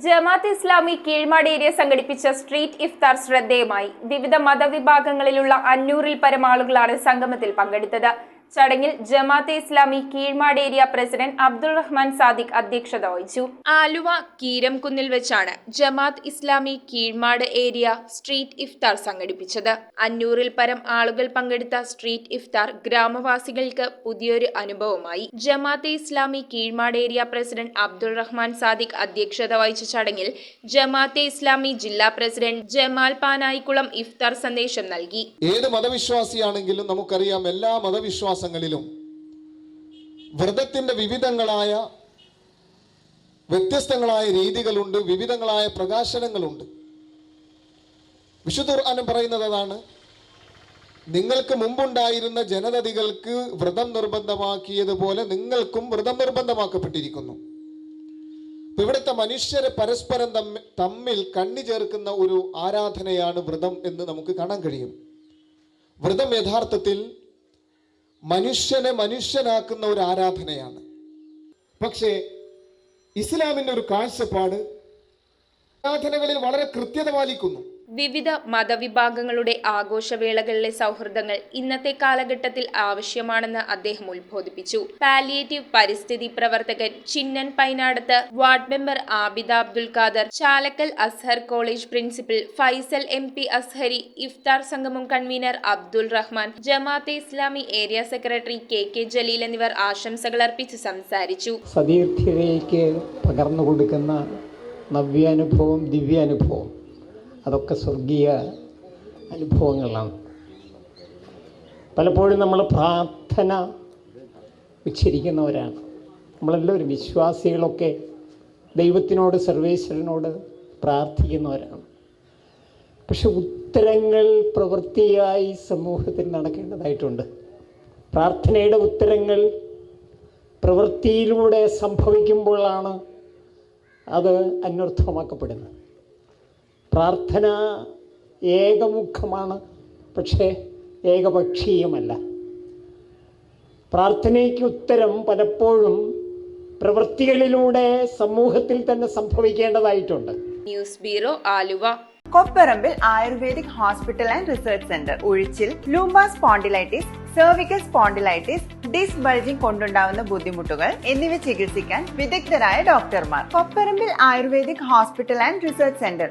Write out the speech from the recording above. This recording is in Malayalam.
ജമാഅത്ത് ഇസ്ലാമി കീഴ്മാട് ഏരിയ സംഘടിപ്പിച്ച സ്ട്രീറ്റ് ഇഫ്താർ ശ്രദ്ധേയമായി. വിവിധ മതവിഭാഗങ്ങളിലുള്ള 500-ൽ പരം ആളുകളാണ് സംഗമത്തിൽ പങ്കെടുത്തത്. ചടങ്ങിൽ ജമാഅത്തെ ഇസ്ലാമി കീഴ്മാട് ഏരിയ പ്രസിഡന്റ് അബ്ദുൾ റഹ്മാൻ സാദിഖ് അധ്യക്ഷത വഹിച്ചു. ആലുവ കീരംകുന്നിൽ വെച്ചാണ് ജമാഅത്ത് ഇസ്ലാമി കീഴ്മാട് ഏരിയ സ്ട്രീറ്റ് ഇഫ്താർ സംഘടിപ്പിച്ചത്. 500-ൽ പരം ആളുകൾ പങ്കെടുത്ത സ്ട്രീറ്റ് ഇഫ്താർ ഗ്രാമവാസികൾക്ക് പുതിയൊരു അനുഭവമായി. ജമാഅത്തെ ഇസ്ലാമി കീഴ്മാട് ഏരിയ പ്രസിഡന്റ് അബ്ദുൾ റഹ്മാൻ സാദിഖ് അധ്യക്ഷത വഹിച്ച ചടങ്ങിൽ ജമാഅത്തെ ഇസ്ലാമി ജില്ലാ പ്രസിഡന്റ് ജമാൽ പാനായിക്കുളം ഇഫ്താർ സന്ദേശം നൽകി. ഏത് മതവിശ്വാസിയാണെങ്കിലും നമുക്കറിയാം, എല്ലാ മതവിശ്വാസങ്ങളിലും വ്രതത്തിന്റെ വ്യത്യസ്തങ്ങളായ രീതികളുണ്ട്, വിവിധങ്ങളായ പ്രകാശനങ്ങളുണ്ട്. വിശുദ്ധ ഖുർആൻ പറയുന്നത് അതാണ്, നിങ്ങൾക്ക് മുമ്പുണ്ടായിരുന്ന ജനതതികൾക്ക് വ്രതം നിർബന്ധമാക്കിയതുപോലെ നിങ്ങൾക്കും വ്രതം നിർബന്ധമാക്കപ്പെട്ടിരിക്കുന്നു. ഇവിടുത്തെ മനുഷ്യരെ പരസ്പരം തമ്മിൽ കണ്ണി ചേർക്കുന്ന ഒരു ആരാധനയാണ് വ്രതം എന്ന് നമുക്ക് കാണാൻ കഴിയും. വ്രതം യഥാർത്ഥത്തിൽ മനുഷ്യനെ മനുഷ്യനാക്കുന്ന ഒരു ആരാധനയാണ്. പക്ഷേ ഇസ്ലാമിന്റെ ഒരു കാഴ്ചപ്പാട് ആരാധനകളിൽ വളരെ കൃത്യത പാലിക്കുന്നു. വിവിധ മതവിഭാഗങ്ങളുടെ ആഘോഷവേളകളിലെ സൗഹൃദങ്ങൾ ഇന്നത്തെ കാലഘട്ടത്തിൽ ആവശ്യമാണെന്ന് അദ്ദേഹം ഉദ്ബോധിപ്പിച്ചു. പാലിയേറ്റീവ് പരിസ്ഥിതി പ്രവർത്തകൻ Chinnan Painadath, ward member Abida Abdul Khader, Chalakkal Azhar college principal Faisal MP Azhari, ഇഫ്താർ സംഗമം convener Abdul Rahman, Jamaat-e Islami area secretary KK Jaleel എന്നിവർ ആശംസകൾ അർപ്പിച്ച് സംസാരിച്ചു. സതീർത്ഥ്യതയ്ക്ക് പകർന്നു കൊടുക്കുന്ന നവ്യാനുഭവം, ദിവ്യാനുഭവം, അതൊക്കെ സ്വർഗീയ അനുഭവങ്ങളാണ്. പലപ്പോഴും നമ്മൾ പ്രാർത്ഥന ഉച്ചരിക്കുന്നവരാണ്. നമ്മളെല്ലാവരും വിശ്വാസികളൊക്കെ ദൈവത്തിനോട്, സർവേശ്വരനോട് പ്രാർത്ഥിക്കുന്നവരാണ്. പക്ഷെ ഉത്തരങ്ങൾ പ്രവൃത്തിയായി സമൂഹത്തിൽ നടക്കേണ്ടതായിട്ടുണ്ട്. പ്രാർത്ഥനയുടെ ഉത്തരങ്ങൾ പ്രവൃത്തിയിലൂടെ സംഭവിക്കുമ്പോഴാണ് അത് അന്വർത്ഥമാക്കപ്പെടുന്നത്. പ്രാർത്ഥന ഏകമുഖമാണ്, പക്ഷേ ഏകപക്ഷീയമല്ല. പ്രാർത്ഥനയ്ക്ക് ഉത്തരം പലപ്പോഴും പ്രവൃത്തികളിലൂടെ സമൂഹത്തിൽ തന്നെ സംഭവിക്കേണ്ടതായിട്ടുണ്ട്. News bureau, Aluva. Kopparambil ayurvedic hospital and research centre. ഉഴിച്ചിൽ, lumbar spondylitis, cervical spondylitis, disc bulging കൊണ്ടുണ്ടാവുന്ന ബുദ്ധിമുട്ടുകൾ എന്നിവ ചികിത്സിക്കാൻ വിദഗ്ധരായ ഡോക്ടർമാർ. Kopparambil ayurvedic hospital and research centre,